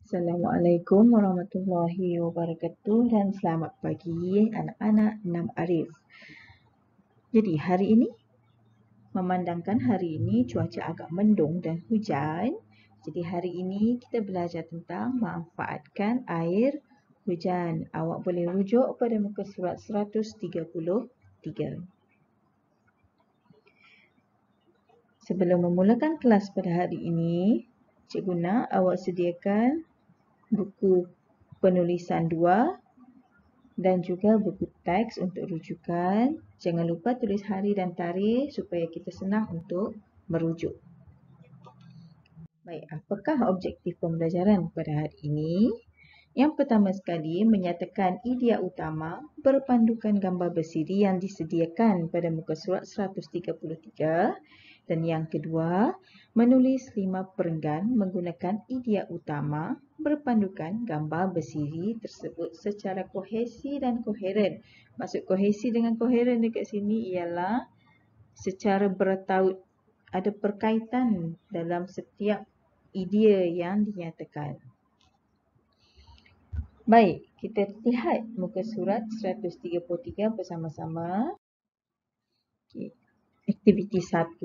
Assalamualaikum warahmatullahi wabarakatuh dan selamat pagi anak-anak 6 Arif. Jadi hari ini, memandangkan hari ini cuaca agak mendung dan hujan. Jadi hari ini kita belajar tentang manfaatkan air hujan. Awak boleh rujuk pada muka surat 133. Sebelum memulakan kelas pada hari ini, cikgu nak awak sediakan buku penulisan 2 dan juga buku teks untuk rujukan. Jangan lupa tulis hari dan tarikh supaya kita senang untuk merujuk. Baik, apakah objektif pembelajaran pada hari ini? Yang pertama sekali, menyatakan idea utama berpandukan gambar bersiri yang disediakan pada muka surat 133. Dan yang kedua, menulis 5 perenggan menggunakan idea utama berpandukan gambar bersiri tersebut secara kohesi dan koheren. Maksud kohesi dengan koheren dekat sini ialah secara bertaut, ada perkaitan dalam setiap idea yang dinyatakan. Baik, kita lihat muka surat 133 bersama-sama. Okay. Aktiviti 1.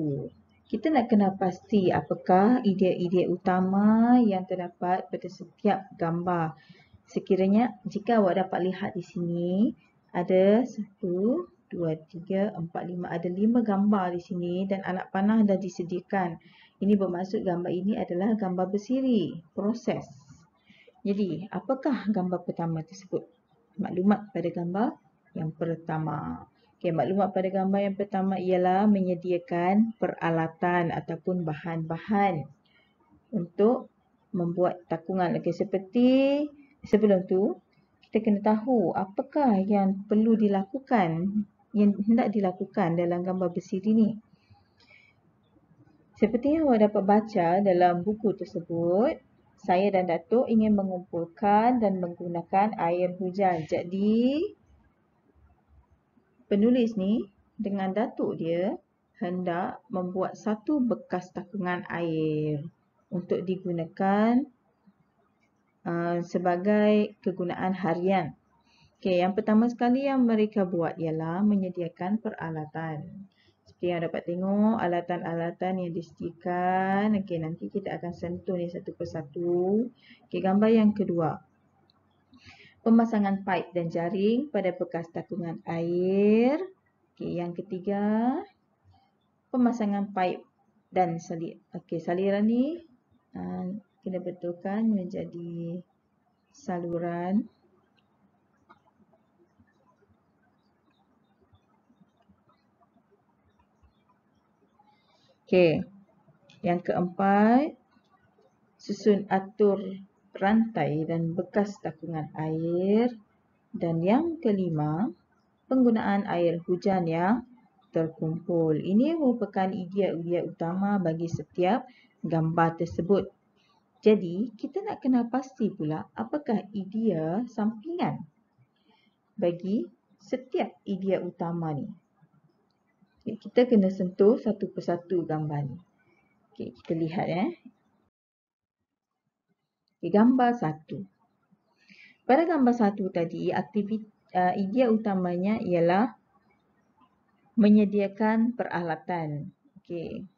Kita nak kena pasti apakah idea-idea utama yang terdapat pada setiap gambar. Sekiranya jika awak dapat lihat di sini, ada 1, 2, 3, 4, 5. Ada 5 gambar di sini dan anak panah dah disediakan. Ini bermaksud gambar ini adalah gambar bersiri, proses. Jadi, apakah gambar pertama tersebut? Maklumat pada gambar yang pertama. Okey, maklumat pada gambar yang pertama ialah menyediakan peralatan ataupun bahan-bahan untuk membuat takungan. Okey, seperti sebelum tu, kita kena tahu apakah yang perlu dilakukan, yang hendak dilakukan dalam gambar bersiri ni. Seperti yang awak dapat baca dalam buku tersebut, saya dan Datuk ingin mengumpulkan dan menggunakan air hujan. Jadi, penulis ni dengan Datuk dia hendak membuat satu bekas takungan air untuk digunakan sebagai kegunaan harian. Okey, yang pertama sekali yang mereka buat ialah menyediakan peralatan. Seperti yang dapat tengok, alatan-alatan yang disediakan. Okey, nanti kita akan sentuh ni satu persatu. Okey, gambar yang kedua. Pemasangan paip dan jaring pada bekas takungan air. Okey, yang ketiga, pemasangan paip dan saliran ni kena betulkan menjadi saluran. Okey, yang keempat, susun atur rantai dan bekas takungan air. Dan yang kelima, penggunaan air hujan yang terkumpul. Ini merupakan idea-idea utama bagi setiap gambar tersebut. Jadi, kita nak kena pasti pula apakah idea sampingan bagi setiap idea utama ni. Okay, kita kena sentuh satu persatu gambar ni. Okay, kita lihat Okay, gambar 1. Pada gambar 1 tadi, idea utamanya ialah menyediakan peralatan. Okey.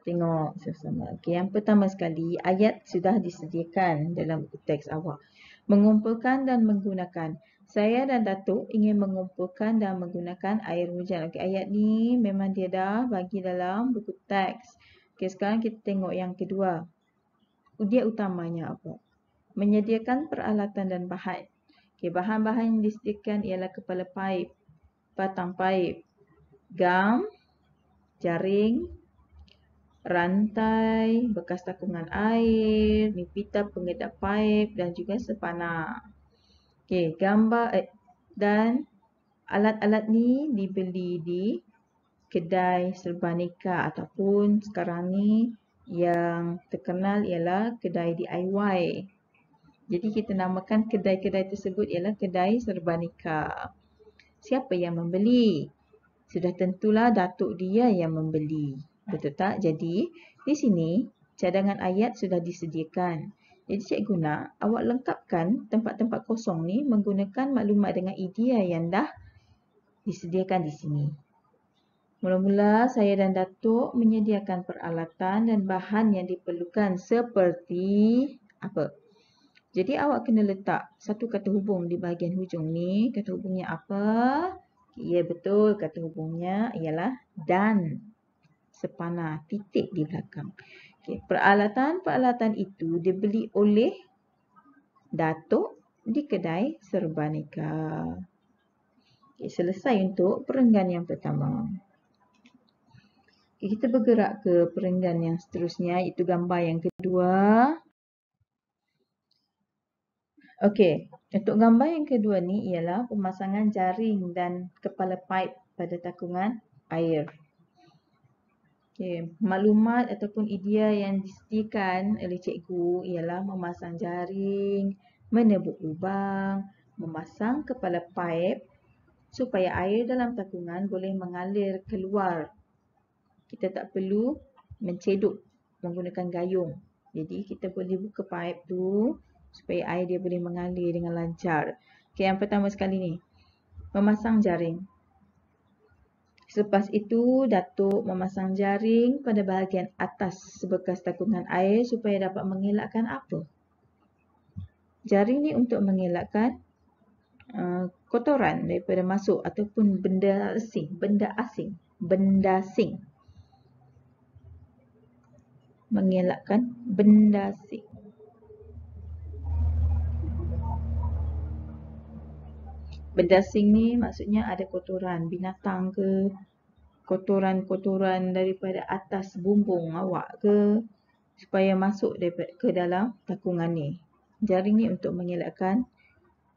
Tengok sama-sama. Okey, yang pertama sekali, ayat sudah disediakan dalam teks awak. Mengumpulkan dan menggunakan. Saya dan Datuk ingin mengumpulkan dan menggunakan air hujan. Okey, ayat ni memang dia dah bagi dalam buku teks. Okey, sekarang kita tengok yang kedua. Idea utamanya apa? Menyediakan peralatan dan bahan. Okey, bahan-bahan yang disediakan ialah kepala paip, batang paip, gam, jaring, rantai, bekas takungan air, pita pengedap paip dan juga sepanak. Okey, gambar dan alat-alat ni dibeli di kedai serbanika ataupun sekarang ni yang terkenal ialah kedai DIY. Jadi kita namakan kedai-kedai tersebut ialah kedai serbanika. Siapa yang membeli? Sudah tentulah Datuk dia yang membeli. Betul tak? Jadi, di sini cadangan ayat sudah disediakan. Jadi cikgu nak awak lengkapkan tempat-tempat kosong ni menggunakan maklumat dengan idea yang dah disediakan di sini. Mula-mula saya dan Datuk menyediakan peralatan dan bahan yang diperlukan seperti apa? Jadi awak kena letak satu kata hubung di bahagian hujung ni. Kata hubungnya apa? Ya betul, kata hubungnya ialah dan. Sepana titik di belakang. Okay. Peralatan-peralatan itu dibeli oleh Datuk di kedai Serbaneka. Okay, selesai untuk perenggan yang pertama. Okay, kita bergerak ke perenggan yang seterusnya, iaitu gambar yang kedua. Okey, untuk gambar yang kedua ni ialah pemasangan jaring dan kepala paip pada takungan air. Okey, maklumat ataupun idea yang disediakan oleh cikgu ialah memasang jaring, menebuk lubang, memasang kepala paip supaya air dalam takungan boleh mengalir keluar. Kita tak perlu menceduk menggunakan gayung. Jadi kita boleh buka paip tu supaya air dia boleh mengalir dengan lancar. Okey, yang pertama sekali ni, memasang jaring. Selepas itu, Datuk memasang jaring pada bahagian atas sebekas takungan air supaya dapat mengelakkan apa? Jaring ni untuk mengelakkan kotoran daripada masuk ataupun benda asing. Mengelakkan benda asing. Benda asing ni maksudnya ada kotoran binatang ke, kotoran-kotoran daripada atas bumbung awak ke, supaya masuk ke dalam takungan ni. Jaring ni untuk mengelakkan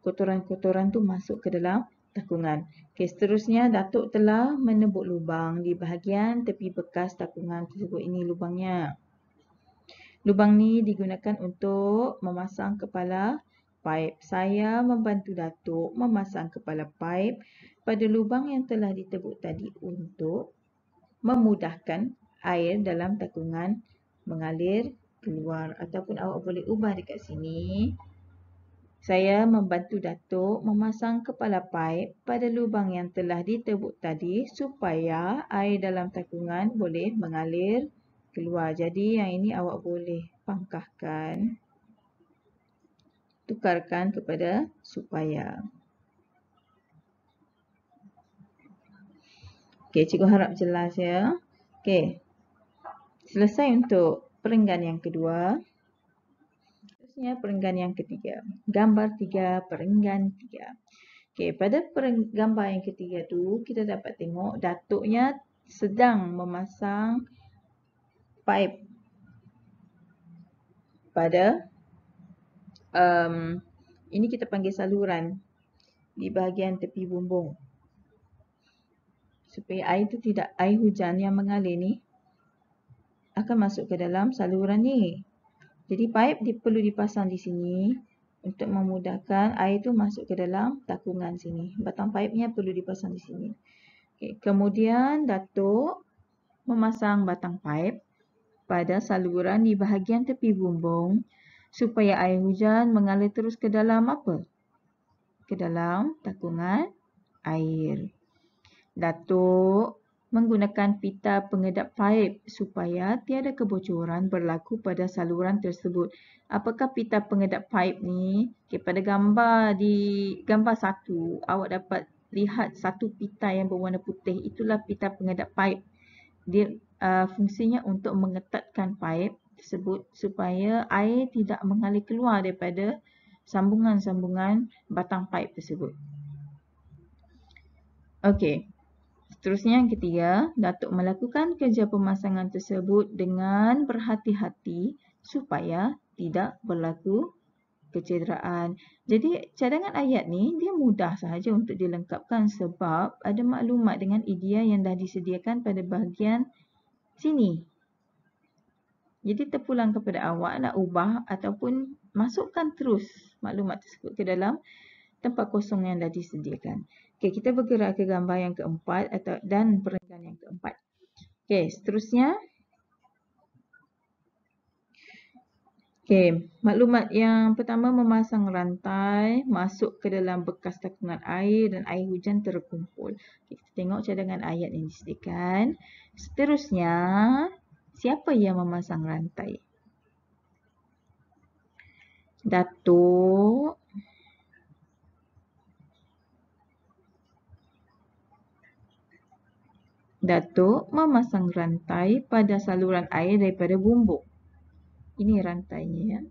kotoran-kotoran tu masuk ke dalam takungan. Okey, seterusnya Datuk telah menebuk lubang di bahagian tepi bekas takungan tersebut. Ini lubangnya. Lubang ni digunakan untuk memasang kepala paip. Saya membantu Datuk memasang kepala paip pada lubang yang telah ditebuk tadi untuk memudahkan air dalam takungan mengalir keluar. Ataupun awak boleh ubah dekat sini. Saya membantu Datuk memasang kepala paip pada lubang yang telah ditebuk tadi supaya air dalam takungan boleh mengalir keluar. Jadi yang ini awak boleh pangkahkan, tukarkan kepada supaya. Okey, cikgu harap jelas ya. Okey, selesai untuk perenggan yang kedua. Seterusnya perenggan yang ketiga. Gambar 3, perenggan 3. Okey, pada gambar yang ketiga tu kita dapat tengok Datuknya sedang memasang paip pada ini kita panggil saluran di bahagian tepi bumbung. Supaya air hujan yang mengalir ni akan masuk ke dalam saluran ni. Jadi paip perlu dipasang di sini untuk memudahkan air tu masuk ke dalam takungan sini. Batang paipnya perlu dipasang di sini. Okay. Kemudian Datuk memasang batang paip pada saluran di bahagian tepi bumbung supaya air hujan mengalir terus ke dalam apa? Ke dalam takungan air. Datuk menggunakan pita pengedap paip supaya tiada kebocoran berlaku pada saluran tersebut. Apakah pita pengedap paip ni? Okay, pada gambar 1, awak dapat lihat satu pita yang berwarna putih. Itulah pita pengedap paip. Dia fungsinya untuk mengetatkan paip tersebut supaya air tidak mengalir keluar daripada sambungan-sambungan batang paip tersebut. Okey. Seterusnya yang ketiga, Datuk melakukan kerja pemasangan tersebut dengan berhati-hati supaya tidak berlaku kecederaan. Jadi cadangan ayat ni dia mudah sahaja untuk dilengkapkan sebab ada maklumat dengan idea yang dah disediakan pada bahagian sini. Jadi terpulang kepada awak nak ubah ataupun masukkan terus maklumat tersebut ke dalam tempat kosong yang dah disediakan. Okey, kita bergerak ke gambar yang keempat dan perenggan yang keempat. Okey, seterusnya Okey, maklumat yang pertama, memasang rantai masuk ke dalam bekas takungan air dan air hujan terkumpul. Okay, kita tengok cadangan ayat yang disediakan. Seterusnya, siapa yang memasang rantai? Datuk memasang rantai pada saluran air daripada bumbung. Ini rantainya ya.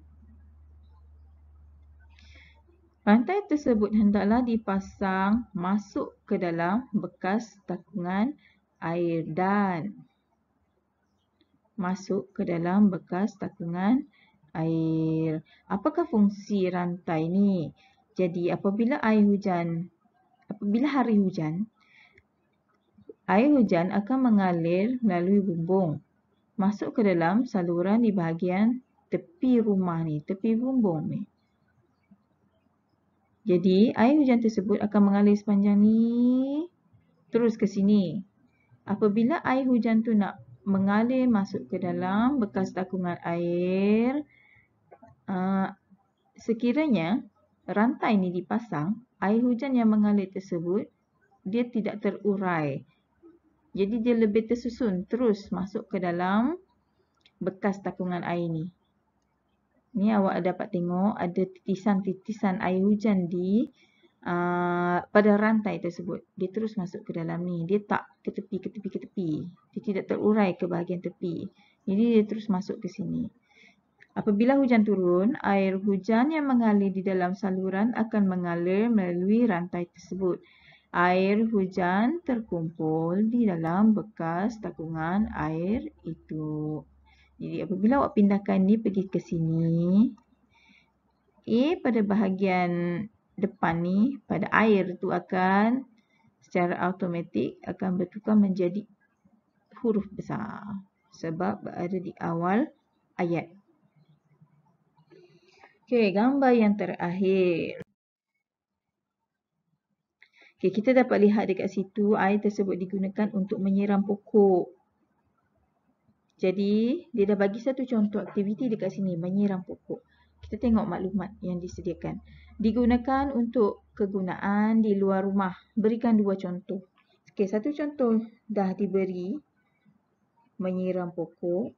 Rantai tersebut hendaklah dipasang masuk ke dalam bekas takungan air dan masuk ke dalam bekas takungan air. Apakah fungsi rantai ni? Jadi apabila hari hujan, air hujan akan mengalir melalui bumbung masuk ke dalam saluran di bahagian tepi rumah ni, tepi bumbung ni. Jadi air hujan tersebut akan mengalir sepanjang ni terus ke sini. Apabila air hujan tu nak mengalir masuk ke dalam bekas takungan air, sekiranya rantai ni dipasang, air hujan yang mengalir tersebut dia tidak terurai. Jadi dia lebih tersusun terus masuk ke dalam bekas takungan air ni. Ni awak dapat tengok ada titisan-titisan air hujan di pada rantai tersebut. Dia terus masuk ke dalam ni. Dia tak ke tepi. Dia tidak terurai ke bahagian tepi. Jadi dia terus masuk ke sini. Apabila hujan turun, air hujan yang mengalir di dalam saluran akan mengalir melalui rantai tersebut. Air hujan terkumpul di dalam bekas takungan air itu. Jadi apabila awak pindahkan ni pergi ke sini, pada bahagian depan ni, pada air tu akan secara automatik akan bertukar menjadi huruf besar. Sebab berada di awal ayat. Okey, gambar yang terakhir. Okay, kita dapat lihat dekat situ air tersebut digunakan untuk menyiram pokok. Jadi, dia dah bagi satu contoh aktiviti dekat sini, menyiram pokok. Kita tengok maklumat yang disediakan. Digunakan untuk kegunaan di luar rumah. Berikan dua contoh. Okay, satu contoh dah diberi, menyiram pokok.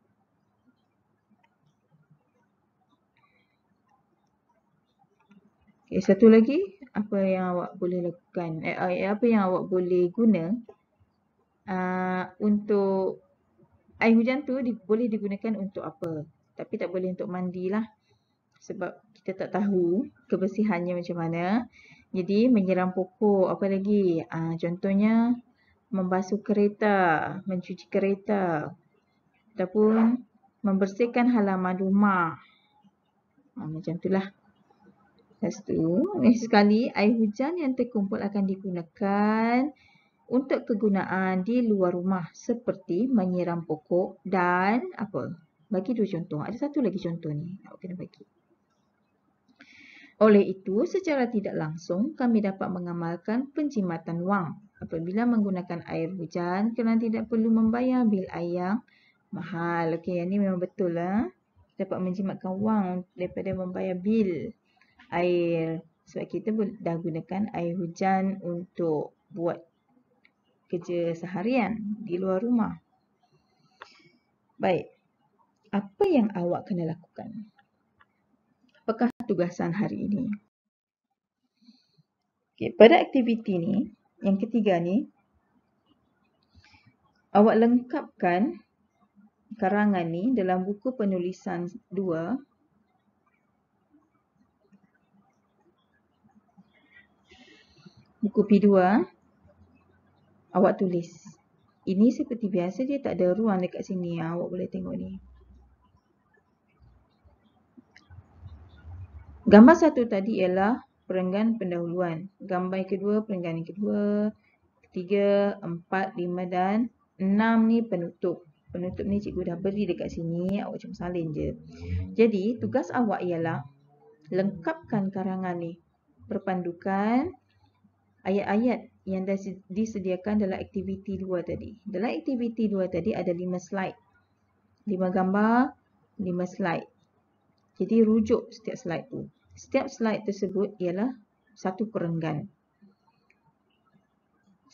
Okay, satu lagi, apa yang awak boleh lakukan, apa yang awak boleh guna untuk air hujan tu boleh digunakan untuk apa? Tapi tak boleh untuk mandi lah. Sebab kita tak tahu kebersihannya macam mana. Jadi menyiram pokok, apa lagi? Contohnya membasuh kereta, mencuci kereta. Ataupun membersihkan halaman rumah. Macam itulah. Lepas tu, sekali air hujan yang terkumpul akan digunakan untuk kegunaan di luar rumah seperti menyiram pokok dan apa? Bagi dua contoh. Ada satu lagi contoh ni. Awak kena bagi. Oleh itu, secara tidak langsung kami dapat mengamalkan penjimatan wang apabila menggunakan air hujan kerana tidak perlu membayar bil air yang mahal. Okey, yang ni memang betul lah. Dapat menjimatkan wang daripada membayar bil air. Sebab kita dah gunakan air hujan untuk buat kerja seharian di luar rumah. Baik, apa yang awak kena lakukan? Apakah tugasan hari ini? Okay, pada aktiviti ni, yang ketiga ni, awak lengkapkan karangan ni dalam buku penulisan 2. Buku P2, awak tulis. Ini seperti biasa, dia tak ada ruang dekat sini. Awak boleh tengok ni. Gambar satu tadi ialah perenggan pendahuluan. Gambar yang kedua, perenggan yang kedua. 3, 4, 5 dan 6 ni penutup. Penutup ni cikgu dah beri dekat sini. Awak cuma salin je. Jadi, tugas awak ialah lengkapkan karangan ni. Perpandukan ayat-ayat yang dah disediakan dalam aktiviti 2 tadi. Dalam aktiviti 2 tadi ada 5 slide. 5 gambar, 5 slide. Jadi rujuk setiap slide tu. Setiap slide tersebut ialah satu perenggan.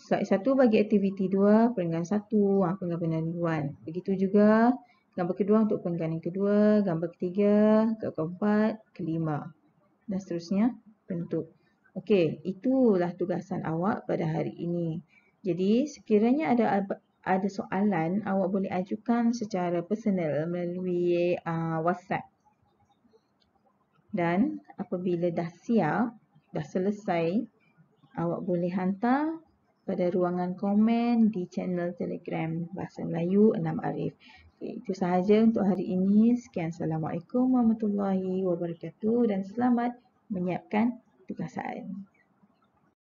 Slide 1 bagi aktiviti 2, perenggan 1, perenggan pendahuluan. Begitu juga gambar kedua untuk perenggan yang kedua, gambar ketiga, keempat, kelima dan seterusnya bentuk. Okey, itulah tugasan awak pada hari ini. Jadi sekiranya ada soalan, awak boleh ajukan secara personal melalui WhatsApp. Dan apabila dah siap, dah selesai, awak boleh hantar pada ruangan komen di channel Telegram Bahasa Melayu Enam Arif. Okay, itu sahaja untuk hari ini. Sekian. Assalamualaikum warahmatullahi wabarakatuh dan selamat menyiapkan tugasan.